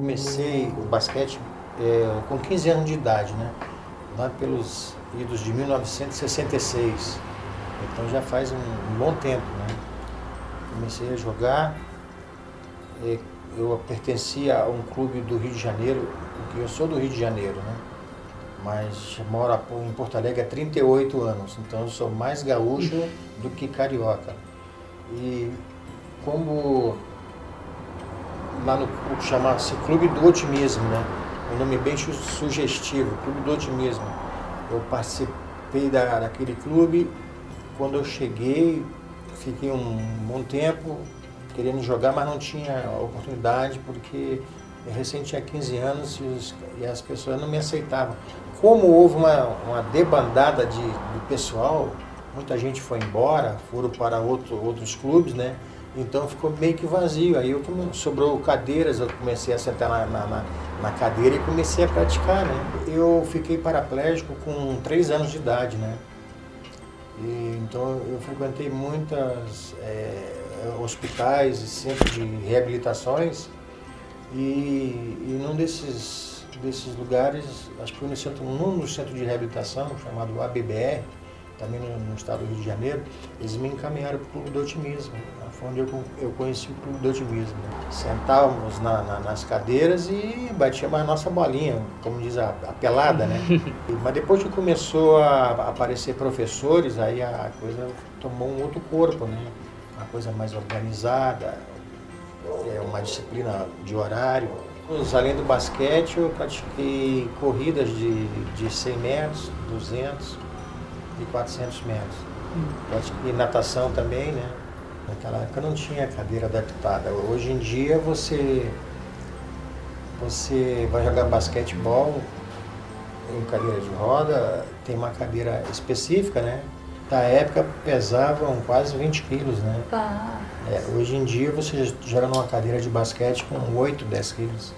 comecei o basquete com 15 anos de idade, né? Lá pelos idos de 1966. Então já faz um bom tempo, né? Comecei a jogar. Eu pertencia a um clube do Rio de Janeiro, porque eu sou do Rio de Janeiro, né? Mas moro em Porto Alegre há 38 anos, então eu sou mais gaúcho do que carioca. E como lá no chama-se Clube do Otimismo, né? Um nome bem sugestivo, Clube do Otimismo. Eu participei daquele clube. Quando eu cheguei, fiquei um bom tempo querendo jogar, mas não tinha oportunidade, porque eu recém tinha 15 anos e as pessoas não me aceitavam. Como houve uma debandada do pessoal, muita gente foi embora, foram para outros clubes, né? Então ficou meio que vazio. Aí sobrou cadeiras, eu comecei a sentar na cadeira e comecei a praticar, né? Eu fiquei paraplégico com 3 anos de idade, né? Então eu frequentei muitos hospitais e centros de reabilitações e num desses lugares, acho que foi no centro de reabilitação chamado ABBR, também no estado do Rio de Janeiro, eles me encaminharam para o Clube do Otimismo. Foi onde eu conheci o Clube do Otimismo. Sentávamos nas cadeiras e batíamos a nossa bolinha, como diz a pelada, né? Mas depois que começou a aparecer professores, aí a coisa tomou um outro corpo, né? Uma coisa mais organizada, uma disciplina de horário. Além do basquete, eu pratiquei corridas de 100 metros, 200 e 400 metros. Pratiquei natação também, né? Naquela época não tinha cadeira adaptada. Hoje em dia você vai jogar basquetebol em cadeira de roda, tem uma cadeira específica, né? Na época pesavam quase 20 quilos, né? Hoje em dia você joga numa cadeira de basquete com 8, 10 quilos.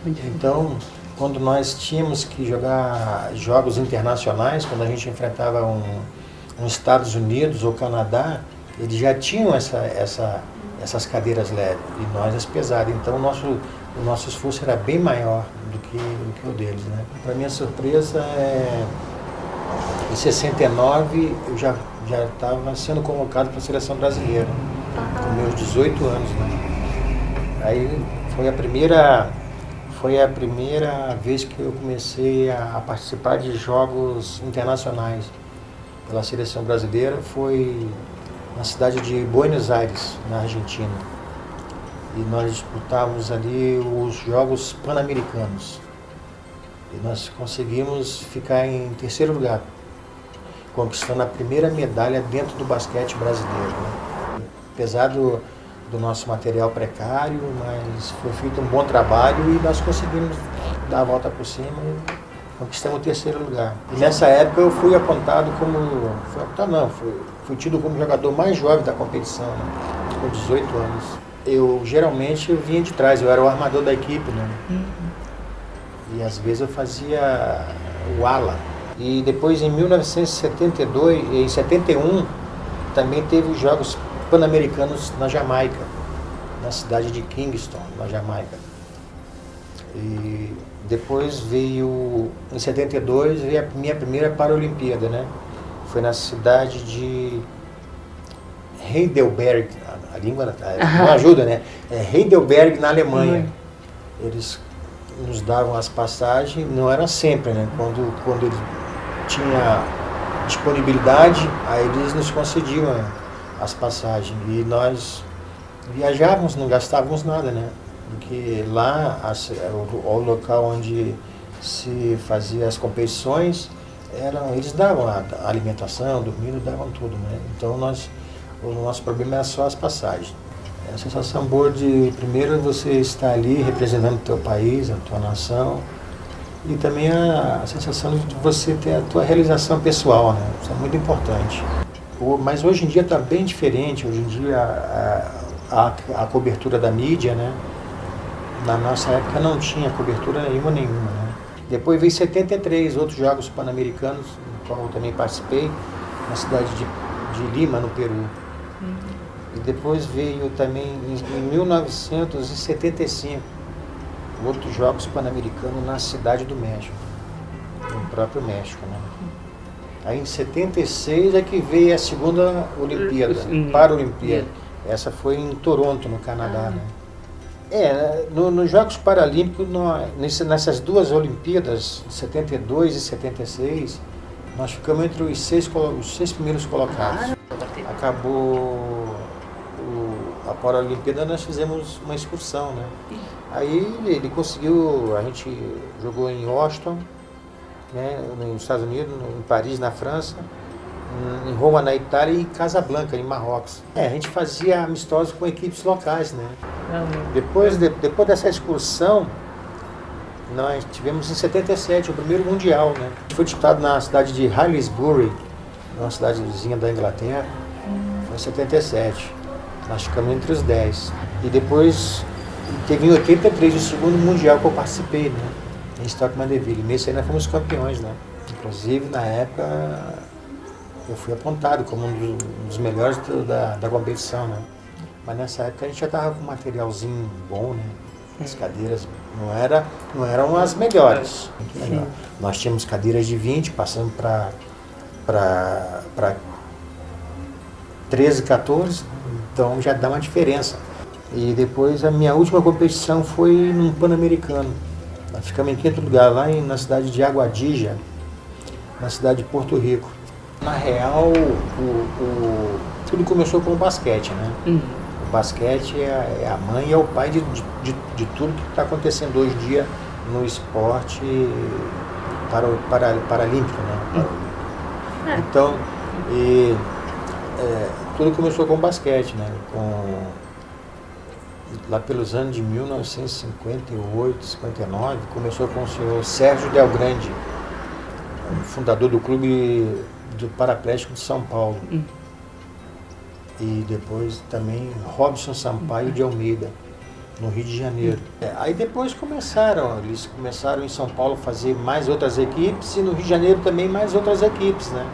Então, quando nós tínhamos que jogar jogos internacionais, quando a gente enfrentava uns Estados Unidos ou Canadá, eles já tinham essas cadeiras leves e nós as pesadas. Então o nosso esforço era bem maior do que o deles, né? Para minha surpresa, em 69 eu já estava sendo convocado para a seleção brasileira, com meus 18 anos, né? Aí foi a primeira vez que eu comecei a participar de jogos internacionais pela seleção brasileira. Foi na cidade de Buenos Aires, na Argentina. E nós disputávamos ali os Jogos Pan-Americanos. E nós conseguimos ficar em terceiro lugar, conquistando a primeira medalha dentro do basquete brasileiro, né? Apesar do nosso material precário, mas foi feito um bom trabalho e nós conseguimos dar a volta por cima e conquistamos o terceiro lugar. E nessa época eu fui apontado fui tido como jogador mais jovem da competição, né? Com 18 anos. Eu geralmente vinha de trás, eu era o armador da equipe, né? E às vezes eu fazia o ala. E depois em 1972 e em 71 também teve os Jogos Pan-Americanos na Jamaica, na cidade de Kingston, na Jamaica. E depois veio, em 72, veio a minha primeira Paralimpíada, né? Foi na cidade de Heidelberg, a língua não ajuda, né? Heidelberg, na Alemanha. Eles nos davam as passagens, não era sempre, né? Quando eles tinham disponibilidade, aí eles nos concediam as passagens. E nós viajávamos, não gastávamos nada, né? Porque lá, o local onde se fazia as competições, eles davam a alimentação, dormindo, davam tudo, né? Então o nosso problema era só as passagens. A sensação boa de, primeiro, você estar ali representando o teu país, a tua nação, e também a sensação de você ter a tua realização pessoal, né? Isso é muito importante. Mas hoje em dia está bem diferente. Hoje em dia a cobertura da mídia, né? Na nossa época não tinha cobertura nenhuma, né? Depois veio 73, outros Jogos Pan-Americanos, no qual eu também participei, na cidade de Lima, no Peru. E depois veio também em 1975 outros Jogos Pan-Americanos na Cidade do México, no próprio México, né? Aí em 76 é que veio a segunda Olimpíada, Paralimpíada. Essa foi em Toronto, no Canadá, né? Nos Jogos Paralímpicos, nessas duas Olimpíadas, 72 e 76, nós ficamos entre os seis primeiros colocados. Acabou a Paralimpíada, nós fizemos uma excursão, né? Aí ele conseguiu, a gente jogou em Washington, né, nos Estados Unidos, em Paris, na França, em Roma, na Itália, e em Casablanca, em Marrocos. A gente fazia amistosos com equipes locais, né? Depois dessa excursão, nós tivemos em 77 o primeiro Mundial, né? Foi disputado na cidade de Aylesbury, uma cidadezinha da Inglaterra, foi em 77. Nós ficamos entre os 10. E depois teve em 83 o segundo Mundial que eu participei, né? Em Stockton Mandeville. Nesse aí nós fomos campeões, né? Inclusive, na época, eu fui apontado como um dos melhores da competição, né? Mas nessa época a gente já estava com um materialzinho bom, né? As cadeiras não eram as melhores. Muito melhor. Nós tínhamos cadeiras de 20, passando para 13, 14, então já dá uma diferença. E depois a minha última competição foi num Pan-Americano. Nós ficamos em quinto lugar lá na cidade de Aguadilla, na cidade de Porto Rico. Na real, tudo começou com o basquete, né? O basquete é a mãe e é o pai de tudo que está acontecendo hoje em dia no esporte paralímpico, né? Então, tudo começou com o basquete, né? Lá pelos anos de 1958, 59, começou com o senhor Sérgio Del Grande, fundador do Clube do Paraplégico de São Paulo. E depois também Robson Sampaio de Almeida, no Rio de Janeiro. Aí depois eles começaram em São Paulo a fazer mais outras equipes e no Rio de Janeiro também mais outras equipes, né?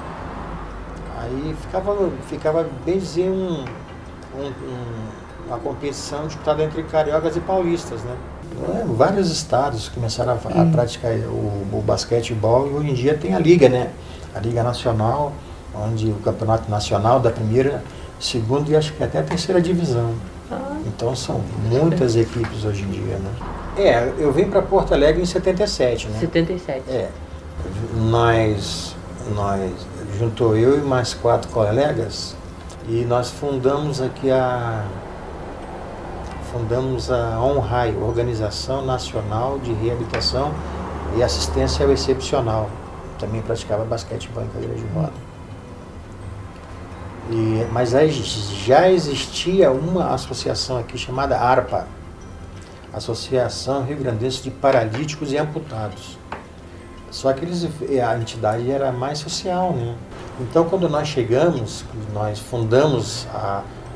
Aí ficava bem dizer uma competição disputada entre cariocas e paulistas, né? Vários estados começaram a praticar o basquetebol e hoje em dia tem a Liga, né? A Liga Nacional, onde o Campeonato Nacional da primeira, segunda e acho que até a terceira divisão. Então são muitas equipes hoje em dia, né? Eu vim para Porto Alegre em 77, né? 77. Nós juntou eu e mais 4 colegas e nós fundamos aqui a ONRAI, Organização Nacional de Reabilitação e Assistência ao Excepcional. Também praticava basquetebol em cadeira de roda. Mas aí já existia uma associação aqui chamada ARPA, Associação Rio Grandense de Paralíticos e Amputados. Só que a entidade era mais social, né? Então, quando nós chegamos, nós fundamos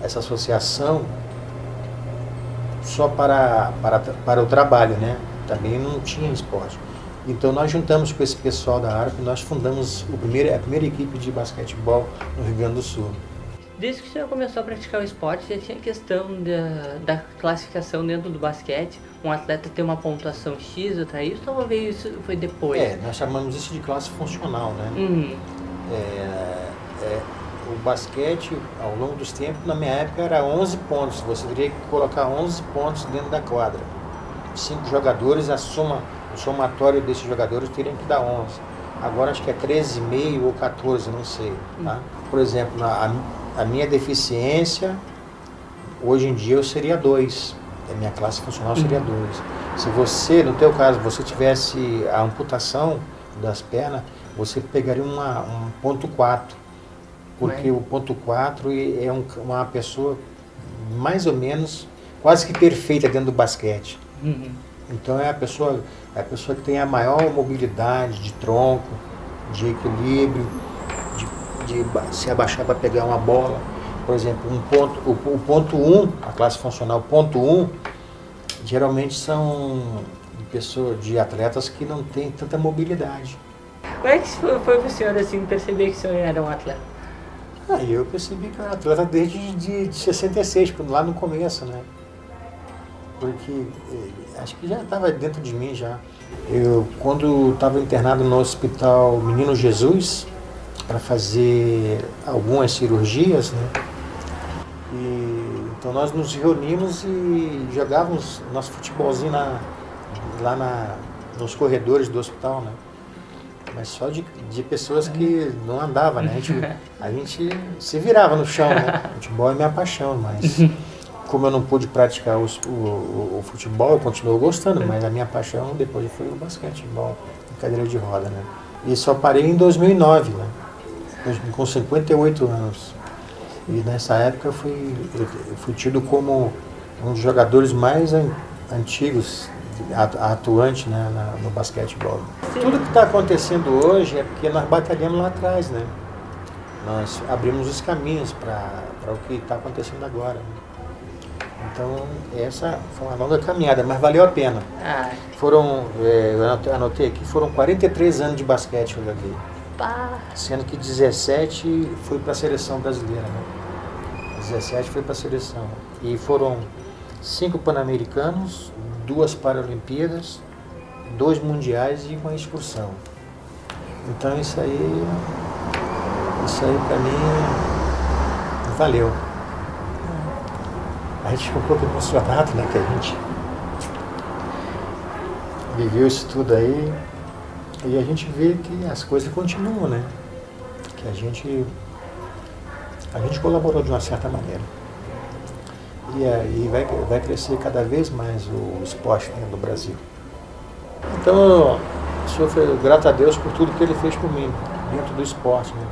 essa associação só para o trabalho, né? Também não tinha esporte. Então, nós juntamos com esse pessoal da ARP e nós fundamos a primeira equipe de basquetebol no Rio Grande do Sul. Desde que o senhor começou a praticar o esporte, já tinha questão da classificação dentro do basquete? Um atleta ter uma pontuação X, outra Y, ou veio isso foi depois? Nós chamamos isso de classe funcional, né? O basquete, ao longo dos tempos, na minha época, era 11 pontos. Você teria que colocar 11 pontos dentro da quadra. 5 jogadores, o somatório desses jogadores teriam que dar 11. Agora acho que é 13,5 ou 14, não sei. Tá? Por exemplo, a minha deficiência, hoje em dia eu seria 2. A minha classe funcional seria 2. Se você, no teu caso, você tivesse a amputação das pernas, você pegaria um ponto 4. Porque o ponto 4 é uma pessoa mais ou menos quase que perfeita dentro do basquete. Então é a pessoa que tem a maior mobilidade de tronco, de equilíbrio, de se abaixar para pegar uma bola. Por exemplo, o ponto 1, a classe funcional ponto 1, geralmente são de atletas que não têm tanta mobilidade. Como é que foi para o senhor assim, perceber que o senhor era um atleta? Eu percebi que eu era atleta desde de 66, lá no começo, né? porque acho que já estava dentro de mim já. Eu, quando estava internado no Hospital Menino Jesus, para fazer algumas cirurgias, né? Então nós nos reunimos e jogávamos nosso futebolzinho nos corredores do hospital, né? Mas só de pessoas que não andavam, né? A gente se virava no chão, né? Futebol é minha paixão, mas como eu não pude praticar o futebol, eu continuo gostando, mas a minha paixão depois foi o basquetebol, cadeira de roda, né? E só parei em 2009, né? Com 58 anos. E nessa época eu fui tido como um dos jogadores mais antigos, atuante, né, no basquetebol. Tudo que está acontecendo hoje é porque nós batalhamos lá atrás, né? Nós abrimos os caminhos para o que está acontecendo agora. Né? Então, essa foi uma longa caminhada, mas valeu a pena. Eu anotei aqui, foram 43 anos de basquete que eu joguei. Sendo que 17 fui para a seleção brasileira, né? 17 foi para a seleção. E foram 5 Pan-Americanos, 2 Paralimpíadas, 2 Mundiais e uma excursão. Então isso aí para mim valeu. A gente ficou um pouco emocionado, né? Que a gente viveu isso tudo aí. E a gente vê que as coisas continuam, né? Que a gente colaborou de uma certa maneira. E aí vai crescer cada vez mais o esporte, né, no Brasil. Então, eu sou grato a Deus por tudo que Ele fez por mim, dentro do esporte, né?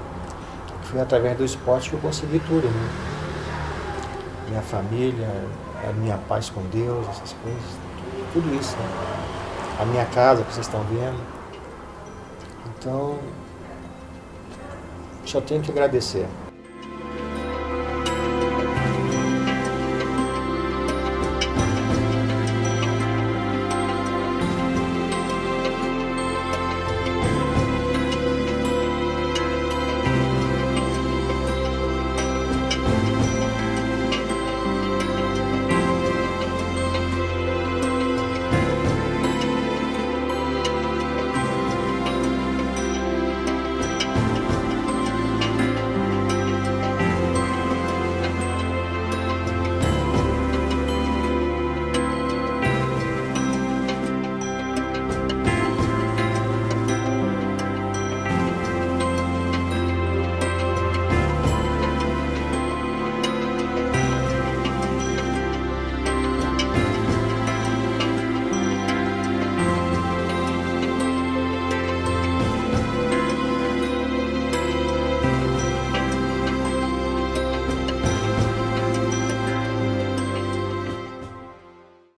Foi através do esporte que eu consegui tudo, né? Minha família, a minha paz com Deus, essas coisas, tudo isso, né? A minha casa que vocês estão vendo. Então, só tenho que agradecer.